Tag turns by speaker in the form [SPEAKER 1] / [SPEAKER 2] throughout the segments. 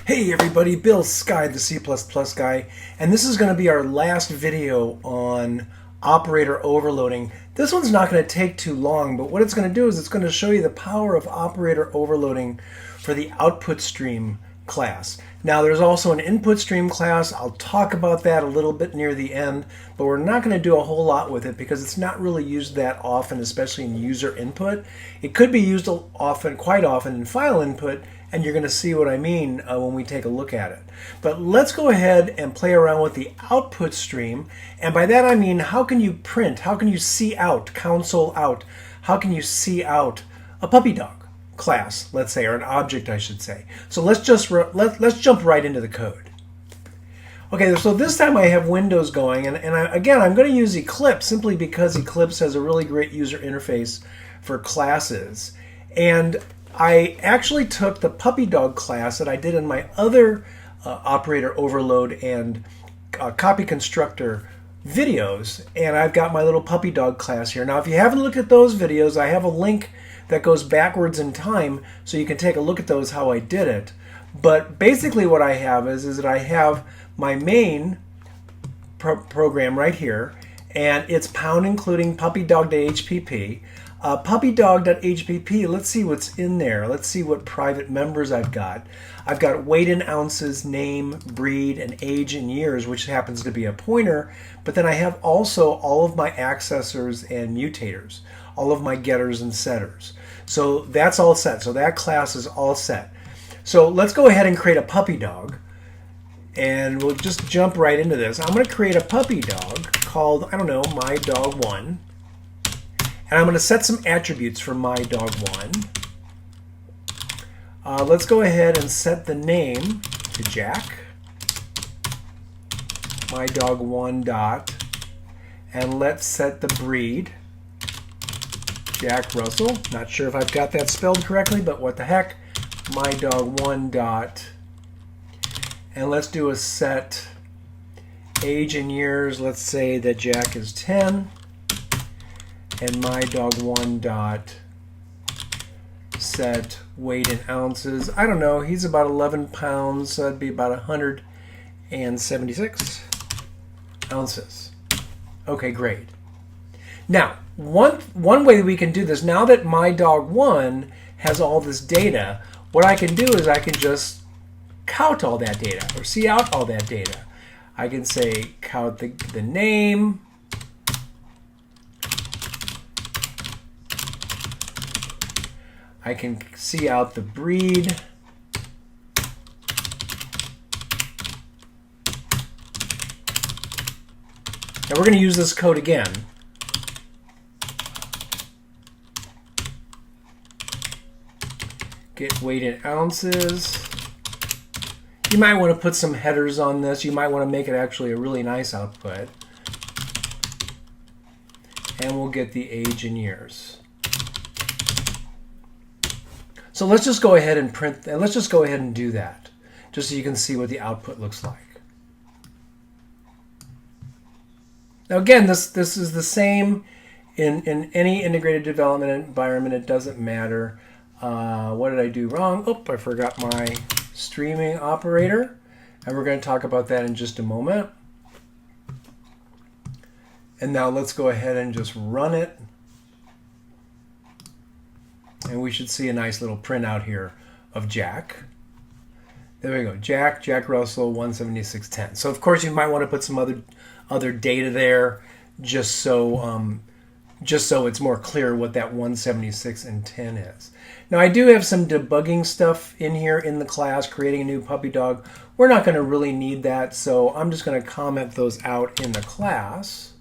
[SPEAKER 1] Hey everybody, Bill Sky, the C++ guy, and this is going to be our last video on operator overloading. This one's not going to take too long, but what it's going to do is it's going to show you the power of operator overloading for the output stream class. Now there's also an input stream class. I'll talk about that a little bit near the end, but we're not going to do a whole lot with it because it's not really used that often, especially in user input. It could be used quite often in file input, and you're going to see what I mean when we take a look at it. But let's go ahead and play around with the output stream, and by that I mean how can you print, how can you see out, console out, how can you see out a puppy dog class, let's say, or an object I should say. So let's jump right into the code. Okay, so this time I have Windows going, and again I'm going to use Eclipse simply because Eclipse has a really great user interface for classes. And I actually took the puppy dog class that I did in my other operator overload and copy constructor videos, and I've got my little puppy dog class here. Now if you haven't looked at those videos, I have a link that goes backwards in time so you can take a look at those how I did it. But basically what I have is that I have my main program right here, and it's pound including puppydog.hpp. Puppydog.hpp, let's see what's in there. Let's see what private members I've got. I've got weight in ounces, name, breed, and age in years, which happens to be a pointer. But then I have also all of my accessors and mutators, all of my getters and setters. So that's all set. So that class is all set. So let's go ahead and create a puppy dog. And we'll just jump right into this. I'm going to create a puppy dog called, I don't know, my dog 1. And I'm going to set some attributes for my dog 1. Let's go ahead and set the name to Jack. My dog 1 dot. And let's set the breed. Jack Russell. Not sure if I've got that spelled correctly, but what the heck. My dog 1 dot. And let's do a set age in years. Let's say that Jack is 10. And my dog 1 dot set weight in ounces. I don't know, he's about 11 pounds, so that'd be about 176 ounces. Okay, great. Now, one way we can do this, now that my dog 1 has all this data, what I can do is I can just count all that data, or see out all that data. I can say count the name, I can see out the breed. Now we're going to use this code again. Get weight in ounces. You might want to put some headers on this. You might want to make it actually a really nice output. And we'll get the age in years. So let's just go ahead and print, and let's just go ahead and do that, just so you can see what the output looks like. Now again, this is the same in any integrated development environment. It doesn't matter. What did I do wrong? Oh, I forgot my streaming operator, and we're going to talk about that in just a moment. And now let's go ahead and just run it. And we should see a nice little printout here of Jack. There we go, Jack Russell 176.10. So of course you might want to put some other data there, just so it's more clear what that 176 and 10 is. Now I do have some debugging stuff in here in the class, creating a new puppy dog. We're not going to really need that, so I'm just going to comment those out in the class.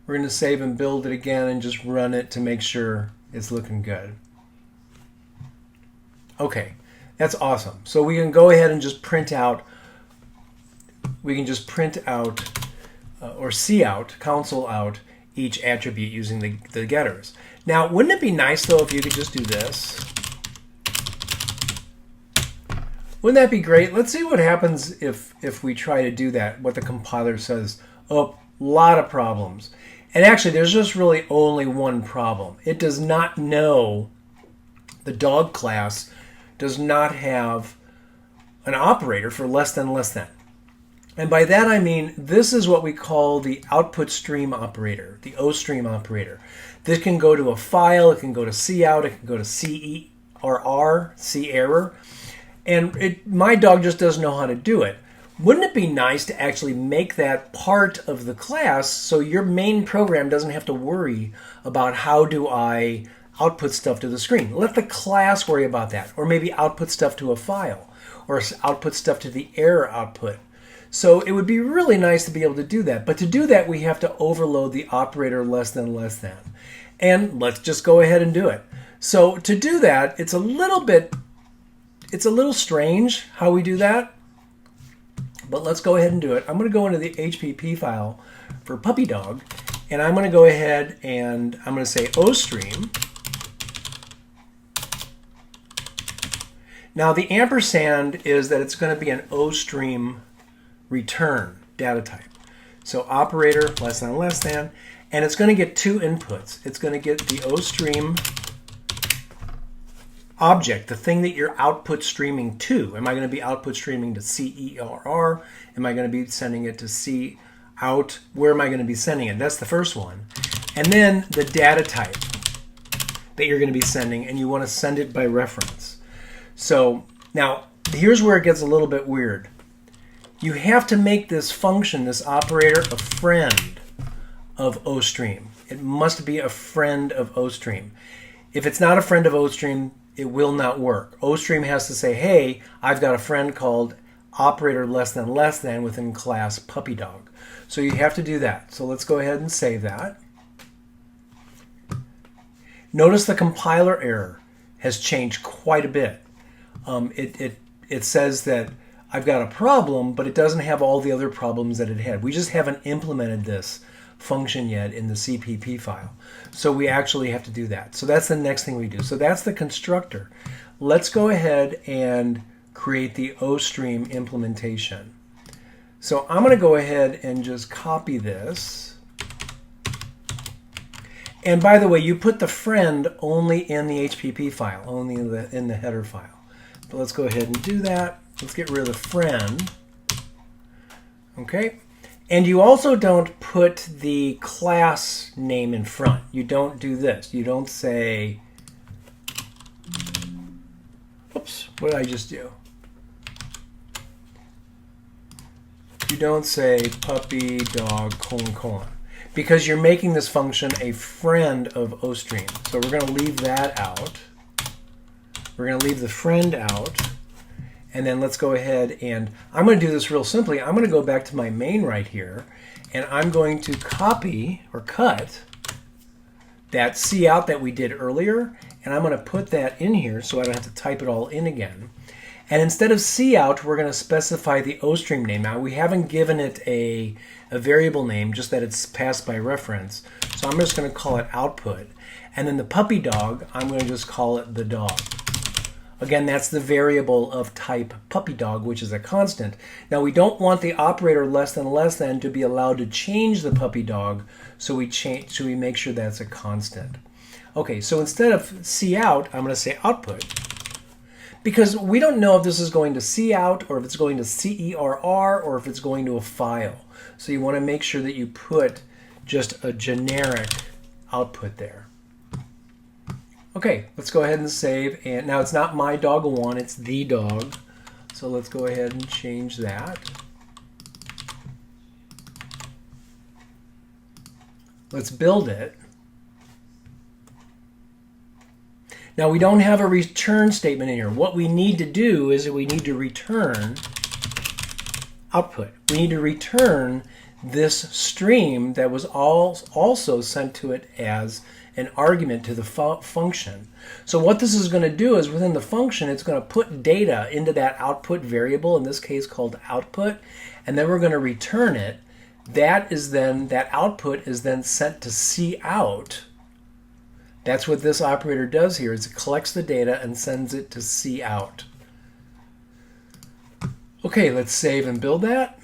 [SPEAKER 1] We're going to save and build it again and just run it to make sure it's looking good. Okay, that's awesome. So we can go ahead and just print out, or see out, console out each attribute using the getters. Now, wouldn't it be nice though if you could just do this? Wouldn't that be great? Let's see what happens if we try to do that, what the compiler says. Oh, a lot of problems. And actually, there's just really only one problem. It does not know the dog class does not have an operator for less than less than. And by that I mean this is what we call the output stream operator, the oStream operator. This can go to a file, it can go to cout, it can go to CERR, C-error, and my dog just doesn't know how to do it. Wouldn't it be nice to actually make that part of the class so your main program doesn't have to worry about how do I output stuff to the screen? Let the class worry about that, or maybe output stuff to a file, or output stuff to the error output. So it would be really nice to be able to do that. But to do that, we have to overload the operator less than less than. And let's just go ahead and do it. So to do that, it's a little strange how we do that. But let's go ahead and do it. I'm going to go into the HPP file for puppy dog. And I'm going to go ahead and I'm going to say oStream. Now the ampersand is that it's going to be an oStream return data type. So operator less than, and it's going to get two inputs. It's going to get the oStream object, the thing that you're output streaming to. Am I going to be output streaming to CERR? Am I going to be sending it to cout? Where am I going to be sending it? That's the first one. And then the data type that you're going to be sending, and you want to send it by reference. So now here's where it gets a little bit weird. You have to make this function, this operator, a friend of oStream. It must be a friend of oStream. If it's not a friend of oStream, it will not work. oStream has to say, hey, I've got a friend called operator less than within class puppy dog. So you have to do that. So let's go ahead and save that. Notice the compiler error has changed quite a bit. It says that I've got a problem, but it doesn't have all the other problems that it had. We just haven't implemented this function yet in the CPP file. So we actually have to do that. So that's the next thing we do. So that's the constructor. Let's go ahead and create the oStream implementation. So I'm going to go ahead and just copy this. And by the way, you put the friend only in the HPP file, only in the header file. But let's go ahead and do that. Let's get rid of the friend. Okay. And you also don't put the class name in front. You don't do this. You don't say, oops, what did I just do? You don't say puppy dog : because you're making this function a friend of oStream. So we're going to leave that out. We're going to leave the friend out. And then let's go ahead and I'm going to do this real simply. I'm going to go back to my main right here, and I'm going to copy or cut that cout that we did earlier, and I'm going to put that in here so I don't have to type it all in again. And instead of cout, we're going to specify the oStream name. Now we haven't given it a variable name, just that it's passed by reference. So I'm just going to call it output. And then the puppy dog, I'm going to just call it the dog. Again, that's the variable of type puppy dog, which is a constant. Now we don't want the operator less than to be allowed to change the puppy dog, so we make sure that's a constant. Okay, so instead of cout, I'm going to say output, because we don't know if this is going to cout or if it's going to CERR or if it's going to a file. So you want to make sure that you put just a generic output there. Okay, let's go ahead and save. And now it's not my dog 1, it's the dog. So let's go ahead and change that. Let's build it. Now we don't have a return statement in here. What we need to do is that we need to return output. We need to return this stream that was also sent to it as an argument to the function. So what this is going to do is within the function, it's going to put data into that output variable, in this case called output, and then we're going to return it. That output is then sent to cout. That's what this operator does here, is it collects the data and sends it to cout. Okay, let's save and build that.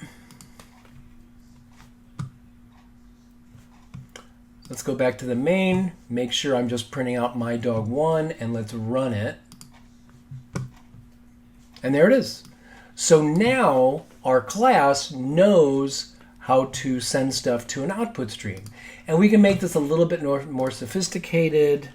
[SPEAKER 1] Let's go back to the main, make sure I'm just printing out my dog 1, and let's run it. And there it is. So now our class knows how to send stuff to an output stream. And we can make this a little bit more sophisticated.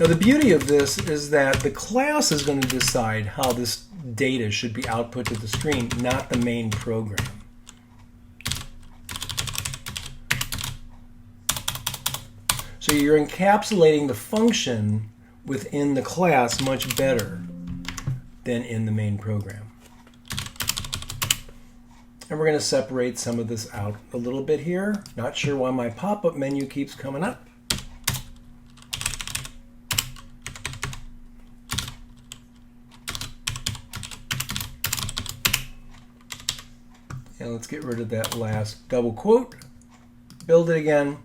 [SPEAKER 1] Now the beauty of this is that the class is going to decide how this data should be output to the stream, not the main program. So you're encapsulating the function within the class much better than in the main program. And we're going to separate some of this out a little bit here. Not sure why my pop-up menu keeps coming up. And let's get rid of that last double quote. Build it again.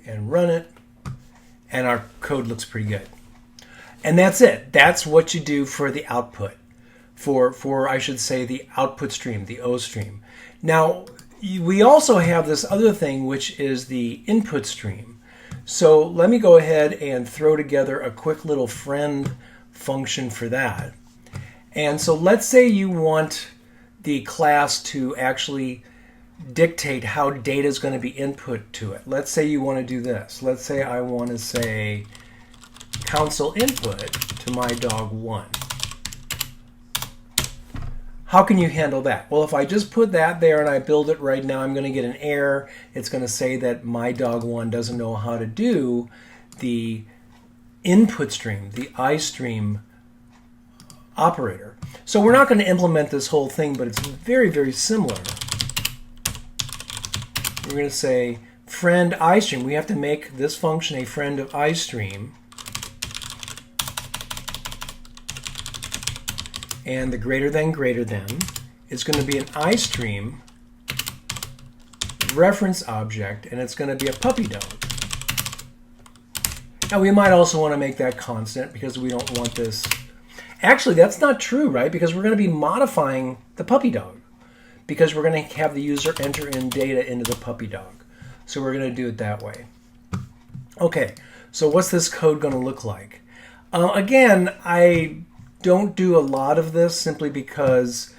[SPEAKER 1] And run it, and our code looks pretty good. And that's it. That's what you do for the output, for I should say the output stream, the oStream. Now, we also have this other thing, which is the input stream. So let me go ahead and throw together a quick little friend function for that. And so let's say you want the class to actually dictate how data is going to be input to it. Let's say you want to do this. Let's say I want to say console input to my dog 1. How can you handle that? Well, if I just put that there and I build it right now, I'm going to get an error. It's going to say that my dog 1 doesn't know how to do the input stream, the iStream operator. So we're not going to implement this whole thing, but it's very, very similar. We're going to say friend iStream. We have to make this function a friend of iStream. And the greater than is going to be an iStream reference object, and it's going to be a puppy dog. Now we might also want to make that constant because we don't want this. Actually, that's not true, right? Because we're going to be modifying the puppy dog, because we're going to have the user enter in data into the puppy dog. So we're going to do it that way. Okay, so what's this code going to look like? Again, I don't do a lot of this simply because,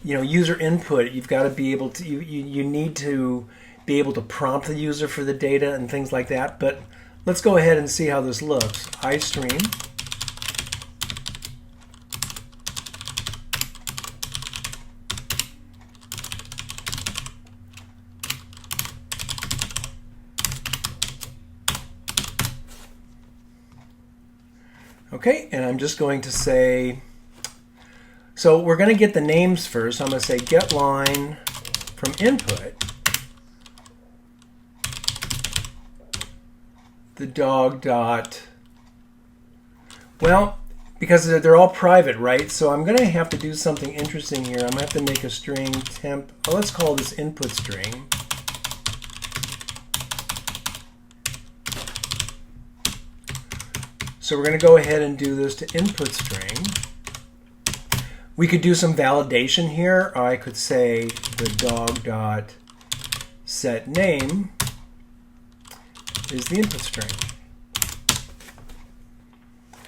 [SPEAKER 1] user input, you've got to be able to, you need to be able to prompt the user for the data and things like that. But let's go ahead and see how this looks. iStream. Okay, and I'm just going to say, so we're going to get the names first. I'm going to say get line from input, the dog dot, well, because they're all private, right? So I'm going to have to do something interesting here. I'm going to have to make a string temp, let's call this input string. So we're going to go ahead and do this to input string. We could do some validation here. I could say the dog dot set name is the input string.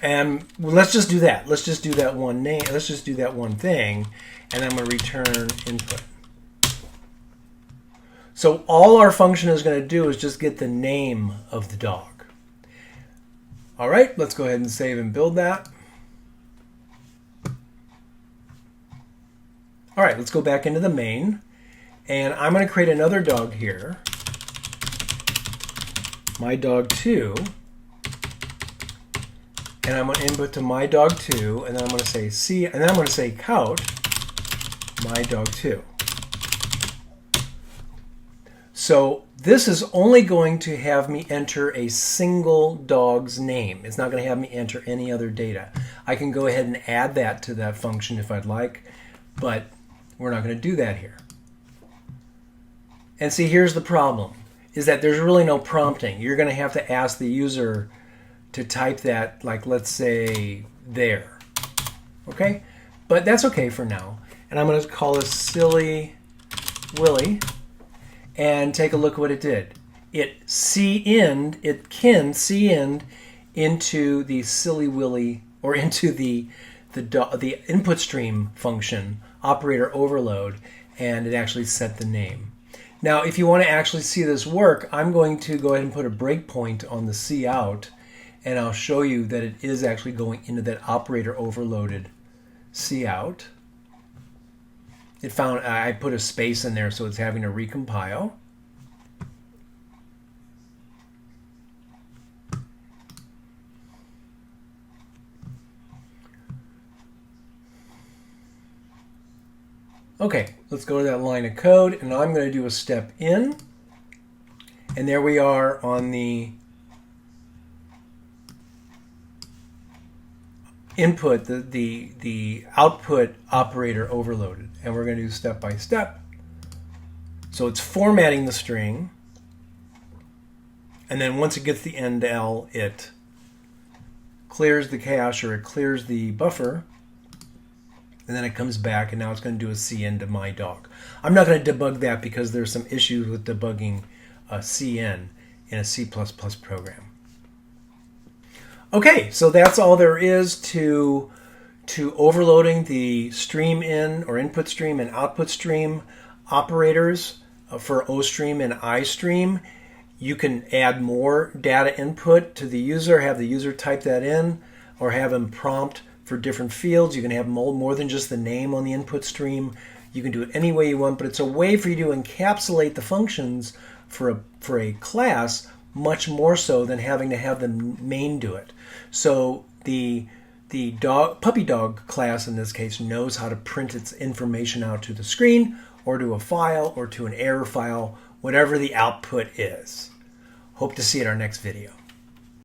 [SPEAKER 1] And let's just do that. Let's just do that one name. Let's just do that one thing, and I'm going to return input. So all our function is going to do is just get the name of the dog. All right, let's go ahead and save and build that. All right, let's go back into the main, and I'm going to create another dog here, my dog 2, and I'm going to input to my dog 2, and then I'm going to say C, and then I'm going to say count my dog 2. So this is only going to have me enter a single dog's name. It's not going to have me enter any other data. I can go ahead and add that to that function if I'd like, but we're not going to do that here. And see, here's the problem, is that there's really no prompting. You're going to have to ask the user to type that, like let's say there. Okay, but that's okay for now. And I'm going to call this Silly Willy, and take a look at what it did. It cn'd into the Silly Willy, or into the input stream function, operator overload, and it actually set the name. Now, if you want to actually see this work, I'm going to go ahead and put a breakpoint on the cout, and I'll show you that it is actually going into that operator overloaded cout. It found, I put a space in there, so it's having to recompile. Okay, let's go to that line of code, and I'm going to do a step in, and there we are on the input, the output operator overloaded, and we're going to do step by step. So it's formatting the string, and then once it gets the end L, it clears the cache, or it clears the buffer, and then it comes back, and now it's going to do a cn to my dog. I'm not going to debug that because there's some issues with debugging cn in a C++ program. Okay, so that's all there is to overloading the stream in, or input stream and output stream operators for oStream and iStream. You can add more data input to the user, have the user type that in, or have them prompt for different fields. You can have more than just the name on the input stream. You can do it any way you want, but it's a way for you to encapsulate the functions for a class much more so than having to have the main do it. So the puppy dog class in this case knows how to print its information out to the screen, or to a file, or to an error file, whatever the output is. Hope to see you in our next video.